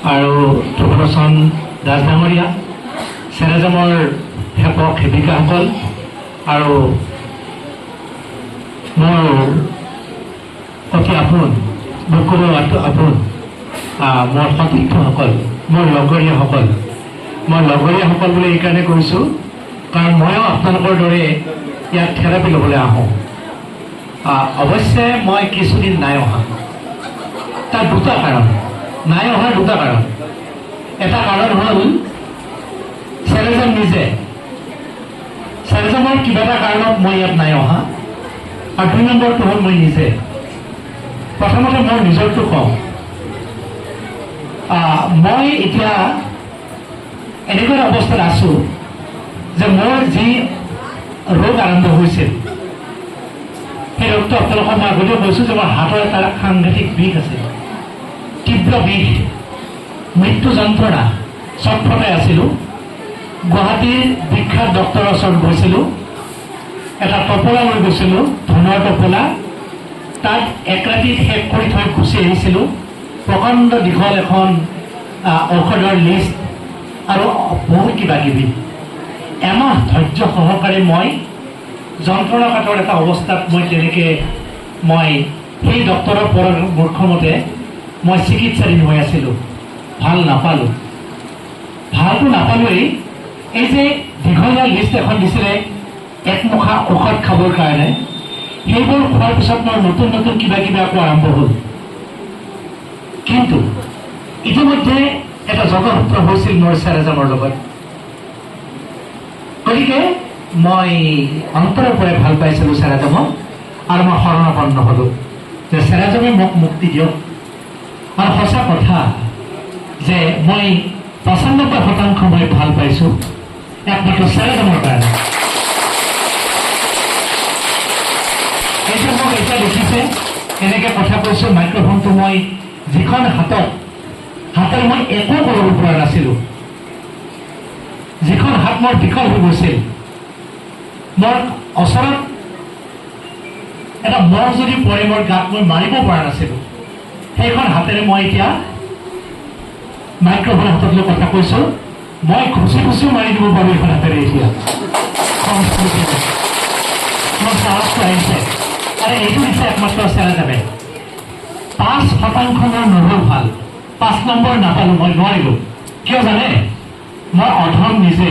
আৰু ধ্ৰুৱচন দাস ডাঙৰীয়া, চেৰাজামৰ সেৱক সেৱিকাসকল আৰু মোৰ অতি আপোন বুকুৰ আপোন মোৰ সতীৰ্থসকল, মোৰ লগৰীয়াসকল বুলি এইকাৰণে কৈছোঁ কাৰণ ময়ো আপোনালোকৰ দৰে ইয়াত থেৰাপি ল'বলৈ আহোঁ। অৱশ্যে মই কিছুদিন নাই অহা। তাৰ দুটা কাৰণ, নাই অহাৰ দুটা কাৰণ। এটা কাৰণ হ'ল চেৰাজাম নিজে, চেৰাজামৰ কিবা এটা কাৰণত মই ইয়াত নাই অহা, আৰু ২ নম্বৰটো হ'ল মই নিজে। প্ৰথমতে মই নিজৰটো কওঁ। মই এতিয়া এনেকুৱা এটা অৱস্থাত আছোঁ যে মোৰ যি ৰোগ আৰম্ভ হৈছিল, সেই ৰোগটো আপোনালোকক মই আগতেও কৈছোঁ যে মোৰ হাতৰ এটা সাংঘাতিক বিষ আছে, তীব্ৰ বিষ, মৃত্যু যন্ত্ৰণা, চটফটাই আছিলোঁ। গুৱাহাটীৰ বিখ্যাত ডক্টৰৰ ওচৰত গৈছিলোঁ, এটা টোপোলা লৈ গৈছিলোঁ, ধনৰ টোপোলা। তাত এক ৰাতিত শেষ কৰি থৈ গুচি আহিছিলোঁ। প্ৰকাণ্ড দীঘল এখন ঔষধৰ লিষ্ট আৰু বহুত কিবা কিবি। এমাহ ধৈৰ্য সহকাৰে মই যন্ত্ৰণাকাতৰ এটা অৱস্থাত মই তেনেকৈ সেই ডক্টৰৰ পৰামৰ্শমতে মই চিকিৎসাধীন হৈ আছিলোঁ। ভাল নাপালোঁ। ভালটো নাপালোঁৱেই। এই যে দীঘলীয়া লিষ্ট এখন দিছিলে একমুখা ঔষধ খাবৰ কাৰণে, সেইবোৰ খোৱাৰ পিছত মোৰ নতুন নতুন কিবা আকৌ আৰম্ভ হ'ল। কিন্তু ইতিমধ্যে এটা যোগসূত্ৰ হৈছিল মোৰ চেৰাজামৰ লগত। গতিকে মই অন্তৰৰ পৰাই ভাল পাইছিলোঁ চেৰাজামক, আৰু মই শৰণাপন্ন হ'লোঁ যে চেৰাজামে মোক মুক্তি দিয়ক। আৰু সঁচা কথা যে মই ৯৫% মই ভাল পাইছোঁ একমাত্ৰ চেৰাজামৰ কাৰণে। এইটো মোক এতিয়া দেখিছে, এনেকৈ কথা কৈছোঁ, মাইক্ৰফোনটো মই যিখন হাতত মই একো কৰিব পৰা নাছিলোঁ, যিখন হাত মোৰ বিকল হৈ গৈছিল, মোৰ ওচৰত এটা মহ যদি পৰে মোৰ গাত মই মাৰিব পৰা নাছিলোঁ, সেইখন হাতেৰে মই এতিয়া মাইক্ৰফোন হাতত লৈ কথা কৈছোঁ। মই খুচিও মাৰি দিব পাৰোঁ এইখন হাতেৰে এতিয়া। মোৰ সাহসটো আহিছে, আৰু এইটো দিছে একমাত্ৰ চেৰাজামে। ৫% নহ'ল ভাল, ৫ নম্বৰ নাপালোঁ, মই নোৱাৰিলোঁ। কিয় জানে? মই অধম নিজে।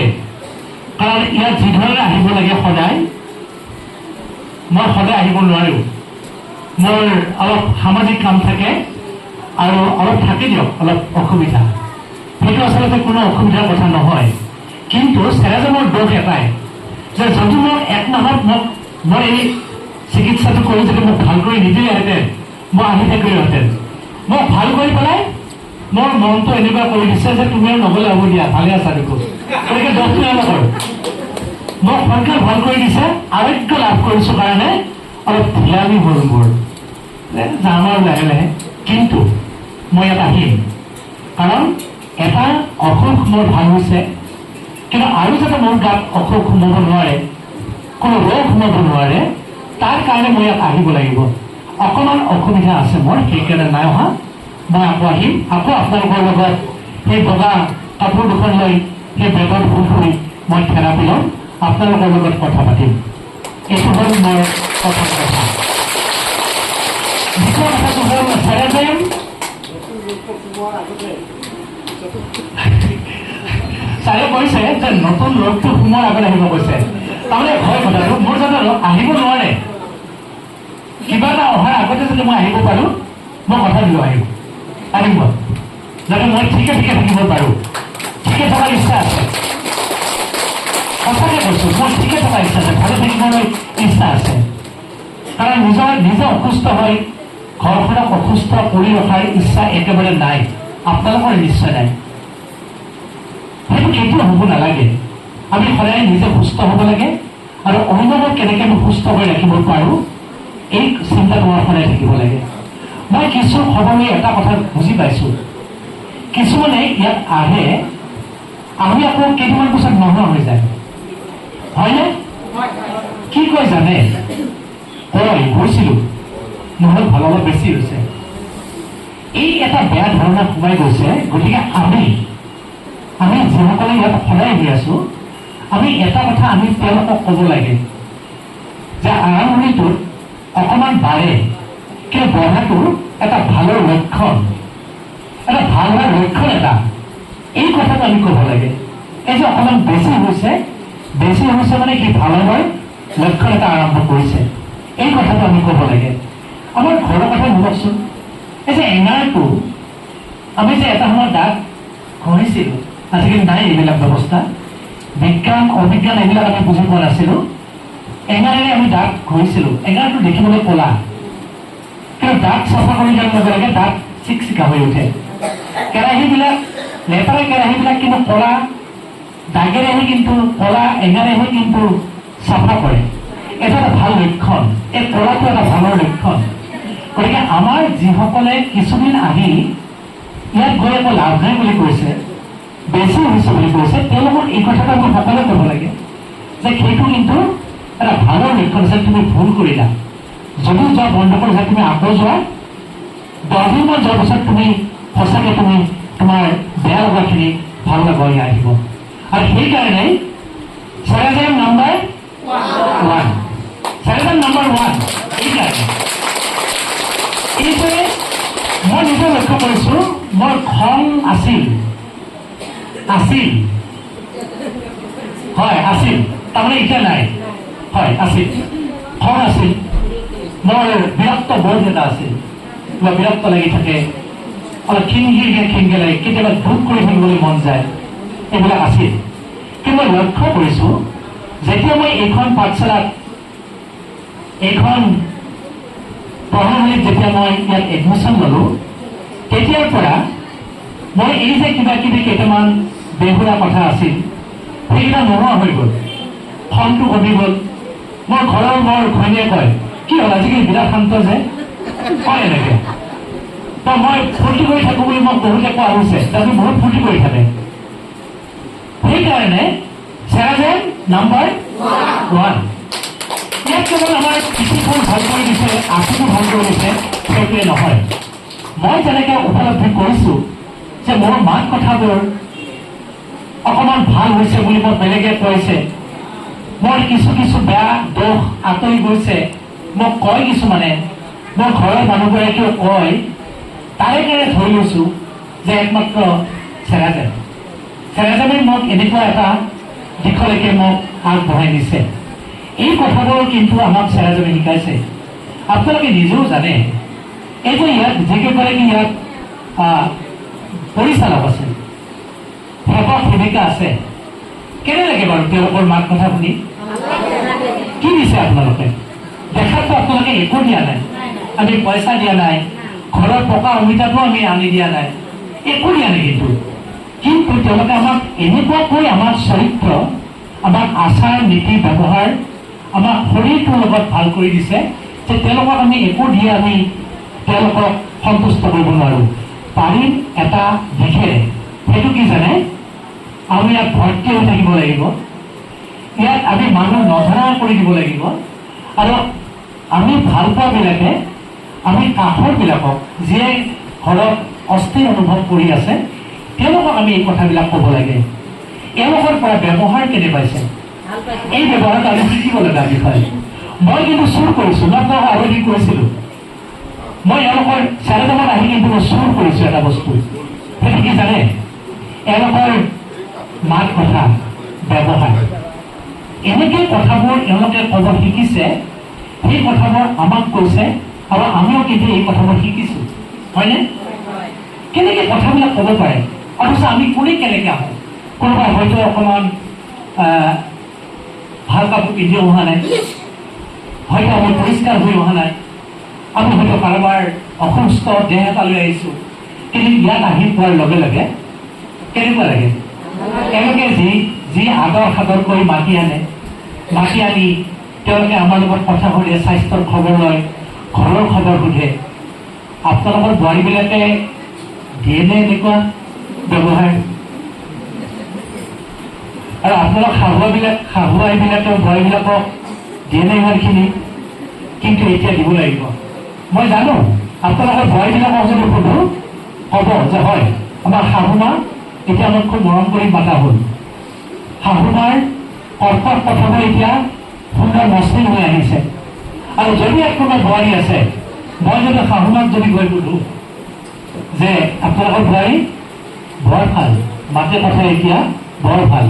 কাৰণ ইয়াত যিধৰণে আহিব লাগে সদায়, মই সদায় আহিব নোৱাৰোঁ। মোৰ অলপ সামাজিক কাম থাকে, আৰু অলপ থাকি দিয়ক অলপ অসুবিধা। সেইটো আচলতে কোনো অসুবিধাৰ কথা নহয়। কিন্তু চেৰাজামৰ দোষ এটাই যে যদি মোক ১ মাহত মই এই চিকিৎসাটো কৰি যদি মোক ভাল কৰি নিদিলেহেঁতেন, মই আহি থাকিলোহেঁতেন। মোক ভাল কৰি পেলাই মোৰ মনটো এনেকুৱা কৰি দিছে যে তুমি আৰু নগ'লে হ'ব দিয়া, ভালে আছা দেখোন। গতিকে দোষটো এওঁলোকৰ। মোক সোনকালে ভাল কৰি দিছে, আৰোগ্য লাভ কৰিছোঁ কাৰণে অলপ ঢিলামি হ'ল মোৰ, যাম আৰু লাহে লাহে। কিন্তু মই ইয়াত আহিম, কাৰণ এটা অসুখ মোৰ ভাল হৈছে, কিন্তু আৰু যাতে মোৰ গাত অসুখ সোমাব নোৱাৰে, কোনো ৰোগ সোমাব নোৱাৰে, তাৰ কাৰণে মই ইয়াত আহিব লাগিব। অকণমান অসুবিধা আছে মোৰ, সেইকাৰণে নাই অহা। মই আকৌ আহিম, আকৌ আপোনালোকৰ লগত সেই বগা কাপোৰ দুখন লৈ সেই বেগত শুই মই থেৰাপি ল'ম, আপোনালোকৰ লগত কথা পাতিম। এইটো হ'ল মোৰ প্ৰথম কথা। দ্বিতীয় কথাটো হ'ল চেৰাজাম ছাৰে কৈছে যে নতুন ৰোগটো সোমোৱাৰ আগত আহিব কৈছে। তাৰমানে ভয় কথাটো মোৰ যাতে আহিব নোৱাৰে, কিবা এটা অহাৰ আগতে যদি মই আহিব পাৰোঁ, মই কথা দিলোঁ আহিম যাতে মই ঠিকে থাকিব পাৰোঁ। ঠিকে থকাৰ ইচ্ছা আছে, সঁচাকৈ কৈছোঁ, মোৰ ঠিকে থকাৰ ইচ্ছা আছে, ভালে থাকিবলৈ ইচ্ছা আছে। কাৰণ নিজে অসুস্থ হৈ ঘৰখনক অসুস্থ কৰি ৰখাৰ ইচ্ছা একেবাৰে নাই, আপোনালোকৰ নিশ্চয় নাই। সেইটো কেতিয়াও হ'ব নালাগে। আমি সদায় নিজে সুস্থ হ'ব লাগে, আৰু অন্যক কেনেকৈ আমি সুস্থ হৈ ৰাখিব পাৰোঁ, এই চিন্তাটো আমাৰ সদায় থাকিব লাগে। মই কিছু সময় এটা কথা বুজি পাইছোঁ, কিছুমানে ইয়াত আহে, আমি আকৌ কেইদিনমান পিছত নোহোৱা হৈ যায়, হয়নে? কি কয় জানে? কয় গৈছিলোঁ, নহ'ল ভাল অলপ বেছি হৈছে। এই এটা বেয়া ধাৰণা সোমাই গৈছে। গতিকে আমি যিসকলে ইয়াত সদায় আহি আছো, আমি এটা কথা আমি তেওঁলোকক ক'ব লাগে যে আৰম্ভণিটোত অকণমান বাঢ়ে, কিন্তু বঢ়াটো এটা ভালৰ লক্ষণ, এটা ভাল হোৱাৰ লক্ষণ এটা। এই কথাটো আমি ক'ব লাগে। এই যে অকণমান বেছি হৈছে মানে কি ভাল হোৱাৰ লক্ষণ এটা আৰম্ভ কৰিছে, এই কথাটো আমি ক'ব লাগে। আমাৰ ঘৰৰ কথা ভাবকচোন, এই যে এঙাৰটো আমি যে এটা সময়ত দাঁত ঘঁহিছিলোঁ, আজিকালি নাই এইবিলাক ব্যৱস্থা, বিজ্ঞান অবিজ্ঞান এইবিলাক আমি বুজি পোৱা নাছিলোঁ। এঙাৰেৰে আমি দাঁত ঘঁহিছিলোঁ। এঙাৰটো দেখিবলৈ ক'লা, কিন্তু দাঁত চাফা কৰি দিয়াৰ লগে লগে দাঁত চিকচিকা হৈ উঠে। কেৰাহীবিলাক লেতেৰা কেৰাহীবিলাক কিন্তু ক'লা দাগেৰেহে কিন্তু ক'লা এঙাৰেহে কিন্তু চাফা কৰে। এটা এটা ভাল লক্ষণ, এই ক'লাটো এটা ভালৰ লক্ষণ। গতিকে আমাৰ যিসকলে কিছুদিন আহি ইয়াত গৈ একো লাভ নাই বুলি কৈছে, বেছি হৈছে বুলি কৈছে, তেওঁলোকক এই কথাটো আমি সকলোৱে ক'ব লাগে যে সেইটো কিন্তু এটা ভালৰ লক্ষণ আছে। তুমি ভুল কৰিলা, যদি যোৱা বন্ধ কৰিছা তুমি আকৌ যোৱা, 10 দিনমান যোৱাৰ পাছত তুমি সঁচাকৈ তুমি তোমাৰ বেয়া লগাখিনি ভাল লগা হৈ আহিব। আৰু সেইকাৰণে চেৰাজাম নাম্বাৰ 1, চেৰাজাম নাম্বাৰ 1 এইকাৰণে এইটোৱে মই নিজে লক্ষ্য কৰিছোঁ। মোৰ খং আছিল, হয় আছিল, তাৰমানে এতিয়া নাই, হয় আছিল, খং আছিল, মোৰ বিৰক্ত বোধ এটা আছিল, কিবা বিৰক্ত লাগি থাকে, অলপ খিংগে লাগে, কেতিয়াবা দুখ কৰি থাকিবলৈ মন যায়, এইবিলাক আছিল। কিন্তু মই লক্ষ্য কৰিছোঁ যেতিয়া মই এইখন পাঠশালাত এইখন পঢ়াশালীত যেতিয়া মই ইয়াত এডমিশ্যন ল'লোঁ, তেতিয়াৰ পৰা মই এই যে কিবা কিবি কেইটামান বেহুৰা কথা আছিল সেইকেইটা নোহোৱা হৈ গ'ল, খংটো কমি গ'ল। মোৰ ঘৰৰ মোৰ ঘৈণীয়ে কয়, কি হ'ল আজিকালি বিৰাট শান্ত যে, কয় এনেকৈ। তো মই ফূৰ্তি কৰি থাকোঁ বুলি মোক বহুতে কোৱা হৈছে, তাৰপিছত বহুত ফূৰ্তি কৰি থাকে। সেইকাৰণে চেৰাজাম নাম্বাৰ 1 ইয়াত কেৱল আমাৰ কৃষিখন ভাল কৰি দিছে, আঁচনিটো ভাল কৰি দিছে, সেইটোৱে নহয়। মই যেনেকৈ উপলব্ধি কৰিছোঁ যে মোৰ মাত কথাবোৰ অকণমান ভাল হৈছে বুলি মোক বেলেগে কৈছে, মোৰ কিছু বেয়া দোষ আঁতৰি গৈছে, মোক কয় কিছুমানে, মোৰ ঘৰৰ মানুহগৰাকীয়েও কয়, তাৰে কাৰণে ধৰি লৈছোঁ যে একমাত্ৰ চেৰাজামে মোক এনেকুৱা এটা দিশলৈকে মোক আগবঢ়াই নিছে। এই কথাবোৰ কিন্তু আমাক চেৰাজামে শিকাইছে। আপোনালোকে নিজেও জানে, এই যে ইয়াত যিকেইগৰাকী ইয়াত পৰিচালক আছে, সেৱক সেৱিকা আছে, কেনে লাগে বাৰু তেওঁলোকৰ মাত কথা শুনি? কি দিছে আপোনালোকে? দেখাততো আপোনালোকে একো দিয়া নাই, আমি পইচা দিয়া নাই, ঘৰৰ পকা অমিতাটো আমি আনি দিয়া নাই, একো দিয়া নাই। কিন্তু তেওঁলোকে আমাক এনেকুৱাকৈ আমাৰ চৰিত্ৰ, আমাক আচাৰ নীতি ব্যৱহাৰ, আমাক শৰীৰটোৰ লগত ভাল কৰি দিছে যে তেওঁলোকক আমি একো দিয়ে আমি তেওঁলোকক সন্তুষ্ট কৰিব নোৱাৰোঁ। পাৰিম এটা দিশেৰে, সেইটো কি জানে? আমি ইয়াত ভৰ্তি হৈ থাকিব লাগিব, ইয়াত আমি মানুহ নধৰা কৰি দিব লাগিব, আৰু আমি ভাল পোৱাবিলাকে আমি কাষৰবিলাকক যিয়ে ঘৰত অস্থিৰ অনুভৱ কৰি আছে তেওঁলোকক আমি এই কথাবিলাক ক'ব লাগে। এওঁলোকৰ পৰা ব্যৱহাৰ কেনে পাইছে, এই ব্যৱহাৰটো আমি শিকিব লগা বিষয়। মই কিন্তু চুৰ কৰিছোঁ, মই আপোনাক আৰু এদিন কৈছিলোঁ, মই এওঁলোকৰ চেৰাজামত আহি কিন্তু মই চুৰ কৰিছোঁ এটা বস্তু। সেইটো কি জানে? এওঁলোকৰ মাত কথা ব্যৱহাৰ, এনেকৈ কথাবোৰ এওঁলোকে ক'ব শিকিছে, সেই কথাবোৰ আমাক কৈছে আৰু আমিও কিন্তু এই কথাবোৰ শিকিছোঁ, হয়নে? কেনেকৈ কথাবিলাক ক'ব পাৰে, অথচ আমি কোনে কেনেকৈ আহোঁ, কোনোবাই হয়তো অকণমান ভাল কাপোৰ পিন্ধি অহা নাই, হয়তো আমি পৰিষ্কাৰ হৈ অহা নাই, আমি হয়তো কাৰোবাৰ অসুস্থ দেহ এটা লৈ আহিছোঁ, কিন্তু ইয়াত আহি পোৱাৰ লগে লগে কেনেকুৱা লাগে? তেওঁলোকে যি আদৰ সাদৰ কৰি মাতি আনি তেওঁলোকে আমাৰ লগত কথা সুধে, স্বাস্থ্যৰ খবৰ লয়, ঘৰৰ খবৰ সোধে। আপোনালোকৰ বোৱাৰীবিলাকে দিয়েনে এনেকুৱা ব্যৱহাৰ? আৰু আপোনালোক শাহু আইবিলাকেও বোৱাৰীবিলাকক দিয়েনে ইমানখিনি? কিন্তু এতিয়া দিব লাগিব। মই জানো আপোনালোকৰ বোৱাৰীবিলাকক যদি সোধো ক'ব যে হয় আমাৰ শাহুমা এতিয়া আমাক খুব মৰম কৰি মাতা হ'ল। শাহুমাৰ কৰ্কট কথাবোৰ এতিয়া সুন্দৰ মসৃণ হৈ আহিছে। আৰু যদি আপোনাৰ বোৱাৰী আছে, মই যদি শাহুমাক যদি গৈ সোধো যে আপোনালোকৰ বোৱাৰী বৰ ভাল, মাতে কথা এতিয়া বৰ ভাল,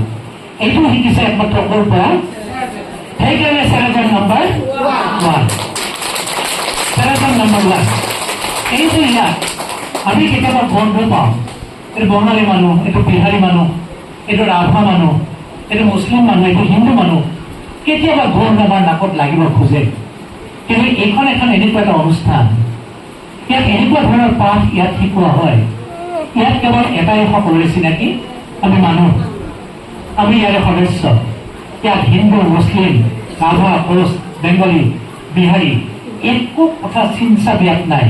এইটো শিকিছে একমাত্ৰ ক'ৰ পৰা? সেইকাৰণে চেৰাজন নম্বৰ 1, চেৰাজন নম্বৰ 1। এইটো ইয়াত আমি কেতিয়াবা বন্ধ পাওঁ, এইটো বঙালী মানুহ, এইটো বিহাৰী মানুহ, এইটো ৰাভা মানুহ, এইটো মুছলিম মানুহ, এইটো হিন্দু মানুহ, কেতিয়াবা গন্ধ আমাৰ নাকত লাগিব খোজে। কিন্তু এইখন এখন এনেকুৱা এটা অনুষ্ঠান, ইয়াত এনেকুৱা ধৰণৰ পাঠ ইয়াত শিকোৱা হয়। ইয়াত কেৱল এটাই সকলোৰে চিনাকি, আমি মানুহ, আমি ইয়াৰে সদস্য। ইয়াত হিন্দু, মুছলিম, ৰাভা, কোচ, বেংগলী, বিহাৰী একো কথা চিন্তা ইয়াত নাই।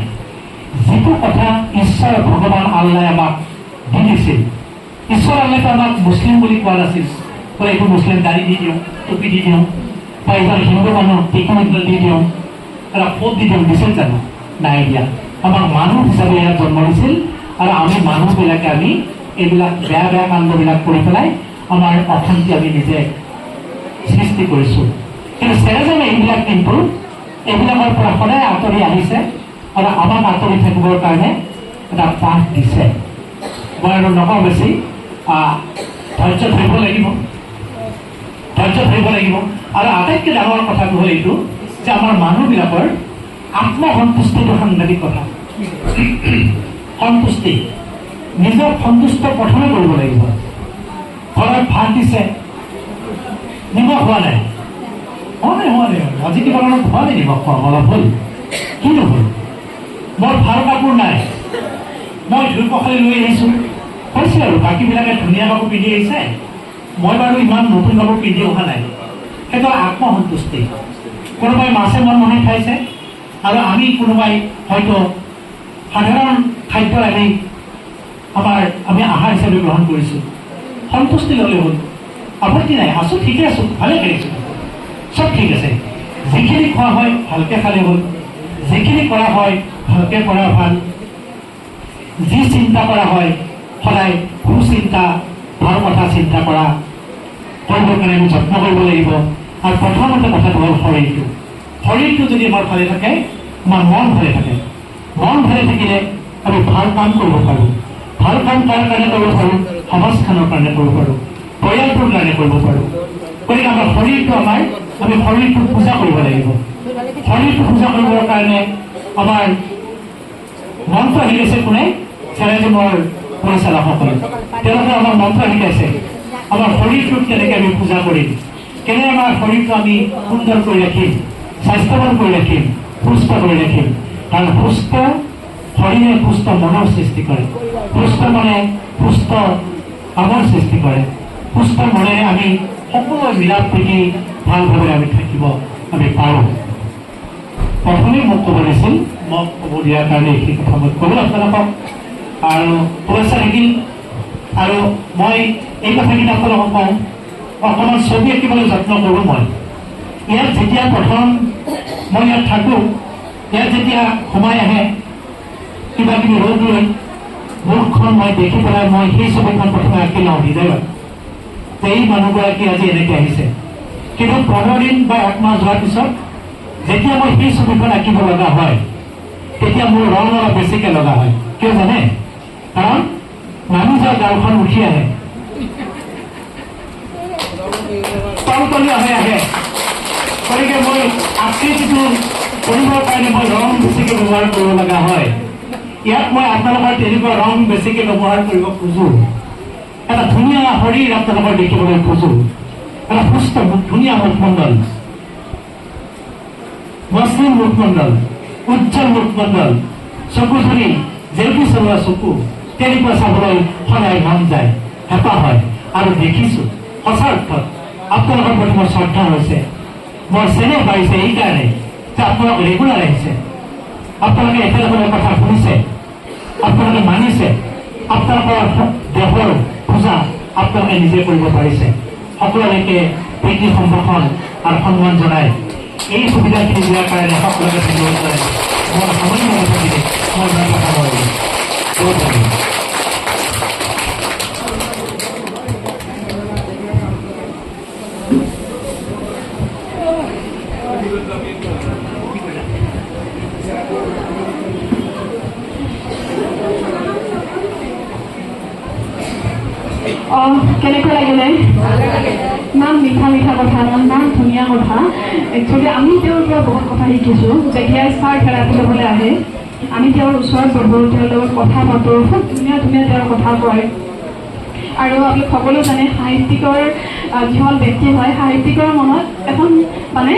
যিটো কথা ঈশ্বৰ ভগৱান আল্লাই আমাক দি দিছিল, ঈশ্বৰ আল্লাইতো আমাক মুছলিম বুলি কোৱা নাছিল, বোলে এইটো মুছলিম দাড়ি দি দিওঁ, টুপি দি দিওঁ, বা এইজন হিন্দু মানুহ টিকলি দি দিওঁ, এটা ফোট দি দিওঁ, দিছিল জানো? নাই দিয়া। আমাক মানুহ হিচাপে ইয়াত জন্ম দিছিল। আৰু আমি মানুহবিলাকে আমি এইবিলাক বেয়া বেয়া কাণ্ডবিলাক কৰি পেলাই আমাৰ অশান্তি আমি নিজে সৃষ্টি কৰিছোঁ। কিন্তু চেৰাজনে এইবিলাক কিন্তু এইবিলাকৰ পৰা সদায় আঁতৰি আহিছে আৰু আমাক আঁতৰি থাকিবৰ কাৰণে এটা পাঠ দিছে। মই আৰু নকওঁ বেছি, ধৈৰ্য ধৰিব লাগিব, ধৈৰ্য ধৰিব লাগিব। আৰু আটাইতকৈ ডাঙৰ কথাটো হ'ল এইটো যে আমাৰ মানুহবিলাকৰ আত্মসন্তুষ্টিটো সাংঘাতিক কথা। সন্তুষ্টি, নিজক সন্তুষ্ট প্ৰথমে কৰিব লাগিব। ঘৰত ভাত দিছে, নিমখ হোৱা নাই, হোৱা নাই, আজি কিবা কাৰণত হোৱা নাই নিমখ খোৱা, অলপ হ'ল, কি নহ'ল? মোৰ ভাল কাপোৰ নাই, মই ধুই পখালি লৈ আহিছোঁ, হৈছে আৰু বাকীবিলাকে ধুনীয়া কাপোৰ পিন্ধি আহিছে, মই বাৰু ইমান নতুন কাপোৰ পিন্ধি অহা নাই। সেইটো আত্মসন্তুষ্টি। কোনোবাই মাছে মন মনে খাইছে আৰু আমি কোনোবাই হয়তো সাধাৰণ খাদ্য আমি আহাৰ হিচাপে গ্ৰহণ কৰিছোঁ, সন্তুষ্টি ল'লে হ'ল, আপত্তি নাই, আছোঁ ঠিকে আছোঁ, ভালে খাইছোঁ, চব ঠিক আছে। যিখিনি খোৱা হয় ভালকৈ খালে হ'ল, যিখিনি কৰা হয় ভালকৈ কৰা ভাল। যি চিন্তা কৰা হয় সদায় সুচিন্তা, ভাল কথা চিন্তা কৰিবৰ কাৰণে আমি যত্ন কৰিব লাগিব। আৰু প্ৰথমতে কথাটো হ'ল শৰীৰটো। শৰীৰটো যদি আমাৰ ভালে থাকে, আমাৰ মন ভালে থাকে। মন ভালে থাকিলে আমি ভাল কাম কৰিব পাৰোঁ। ভাল কাম কাৰ কাৰণে কৰিব পাৰোঁ? সমাজখনৰ কাৰণে কৰিব পাৰোঁ, পৰিয়ালটোৰ কাৰণে কৰিব পাৰোঁ। গতিকে আমাৰ শৰীৰটো আমি শৰীৰটোক পূজা কৰিব লাগিব। শৰীৰটো পূজা কৰিবৰ কাৰণে আমাৰ মন্ত্ৰ শিকাইছে কোনে? চেৰাজনৰ পৰিচালকসকলে। তেওঁলোকে আমাৰ মন্ত্ৰ শিকাইছে আমাৰ শৰীৰটোক কেনেকৈ আমি পূজা কৰিম, কেনে আমাৰ শৰীৰটো আমি সুন্দৰ কৰি ৰাখিম, স্বাস্থ্যৱান কৰি ৰাখিম, সুস্থ কৰি ৰাখিম। কাৰণ সুস্থ শৰীৰে সুস্থ মনৰ সৃষ্টি কৰে, সুস্থ মনে সুস্থ কামৰ সৃষ্টি কৰে। সুস্থ মনেৰে আমি সকলো মিলা প্ৰীতি ভালভাৱে আমি থাকিব আমি পাৰোঁ। প্ৰথমেই মোক ক'ব দিছিল, মোক ক'ব দিয়াৰ কাৰণে এইখিনি কথা মই ক'লোঁ আপোনালোকক আৰু শুভেচ্ছা থাকিল। আৰু মই এই কথাখিনি আপোনালোকক কওঁ, অকণমান ছবি আঁকিবলৈ যত্ন কৰোঁ। মই ইয়াত যেতিয়া প্ৰথম মই ইয়াত থাকোঁ, ইয়াত যেতিয়া সোমাই আহে কিবা কিবি ৰ'দ লৈ মুখখন মই দেখি পেলাই মই সেই ছবিখন প্ৰথমে আঁকি লওঁ হৃদয়ত, যে এই মানুহগৰাকী আজি এনেকৈ আহিছে। কিন্তু 15 দিন বা 1 মাহ যোৱাৰ পিছত যেতিয়া মই সেই ছবিখন আঁকিব লগা হয়, তেতিয়া মোৰ ৰং অলপ বেছিকৈ লগা হয়। কিয় জানে? কাৰণ মানুহ যোৱা গাঁওখন উঠি আহে, তলতলীয়া হৈ আহে। গতিকে মই আকৃতিটো কৰিবৰ কাৰণে মই ৰং বেছিকৈ ব্যৱহাৰ কৰিব লগা হয়। ইয়াত মই আপোনালোকৰ তেনেকুৱা ৰং বেছিকৈ ব্যৱহাৰ কৰিব খোজোঁ। এটা ধুনীয়া শৰীৰ আপোনালোকৰ দেখিবলৈ খোজোঁ, এটা সুস্থ ধুনীয়া মুখমণ্ডল, মসৃণ মুখমণ্ডল, উজ্জ্বল মুখমণ্ডল, চকু ধৰি জেলকি চলোৱা চকু, তেনেকুৱা চাবলৈ সদায় মন যায়, হেঁপাহ হয়। আৰু দেখিছোঁ সঁচা অৰ্থত আপোনালোকৰ প্ৰতি মোৰ শ্ৰদ্ধা হৈছে, মোৰ চেনেহ বাঢ়িছে এইকাৰণে যে আপোনালোক ৰেগুলাৰ আহিছে, আপোনালোকে একেলগে কথা শুনিছে, আপোনালোকে মানিছে, আপোনালোকৰ দেহৰ পূজা আপোনালোকে নিজে কৰিব পাৰিছে। সকলোকে প্ৰীতি সম্ভাষণ আৰু সন্মান জনাই এই সুবিধাখিনি দিয়াৰ কাৰণে সকলোকে ধন্যবাদ জনাই মই সামান্য কথা মই ইমান কথা কৰিলোঁ বহুত ধন্যবাদ। কেনেকুৱা লাগিলে? ইমান মিঠা মিঠা কথা, ইমান ধুনীয়া কথা। একচুৱেলি আমি তেওঁৰ পৰা বহুত কথা শিকিছোঁ। যেতিয়া ষ্টাৰ থেৰাপি ল'বলৈ আহে, আমি তেওঁৰ ওচৰত বহোঁ, তেওঁৰ লগত কথা পাতোঁ, খুব ধুনীয়া ধুনীয়া তেওঁৰ কথা কয়। আৰু আমি সকলো জানে সাহিত্যিকৰ যিখন ব্যক্তি হয়, সাহিত্যিকৰ মনত এখন মানে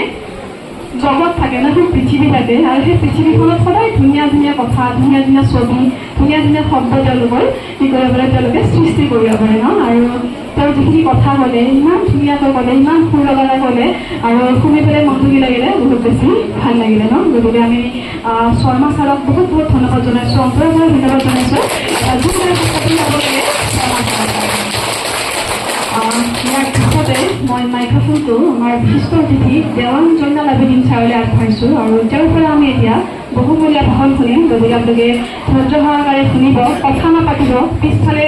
জগত থাকে ন, এখন পৃথিৱী থাকে। আৰু সেই পৃথিৱীখনত সদায় ধুনীয়া ধুনীয়া কথা, ধুনীয়া ধুনীয়া ছবি, ধুনীয়া ধুনীয়া শব্দ তেওঁলোকৰ কি কৰিব পাৰে, তেওঁলোকে সৃষ্টি কৰিব পাৰে ন। আৰু তেওঁ যিখিনি কথা ক'লে ইমান ধুনীয়াকৈ ক'লে, ইমান সুৰ লগাই ক'লে, আৰু শুনি পেলাই মনটো কি লাগিলে, বহুত বেছি ভাল লাগিলে ন। গতিকে আমি শৰ্মা ছাৰক বহুত বহুত ধন্যবাদ জনাইছোঁ, অন্তৰৰ পৰা ধন্যবাদ জনাইছোঁ। যোনবিলাক কথাটো যাব লাগে শৰ্মা ছাৰক। ইয়াৰ পিছতে মই মাইক্ৰফোনটো আমাৰ বিশিষ্ট অতিথি দেৱান জয়নাল আবেদিন ছাৰলৈ আগবঢ়াইছোঁ। আৰু তেওঁৰ পৰা আমি এতিয়া বহুমূলীয়া ভাষণ শুনিম। গতিকে আপোনালোকে ধৈৰ্য সহকাৰে শুনিব, কথা নাপাতিব। পিছফালে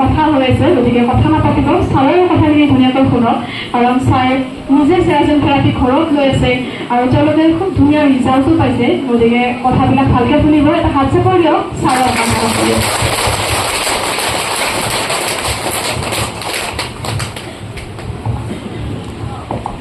কথা হৈ আছে, গতিকে কথা নাপাতিব, ছাৰৰ কথাখিনি ধুনীয়াকৈ শুনক। কাৰণ ছাৰ নিজে চেৰাজেন থেৰাপি ঘৰত লৈ আছে আৰু তেওঁলোকে খুব ধুনীয়া ৰিজাল্টো পাইছে। গতিকে কথাবিলাক ভালকৈ শুনিব। এটা হাত চাপৰ দিয়ক ছাৰৰ কথা।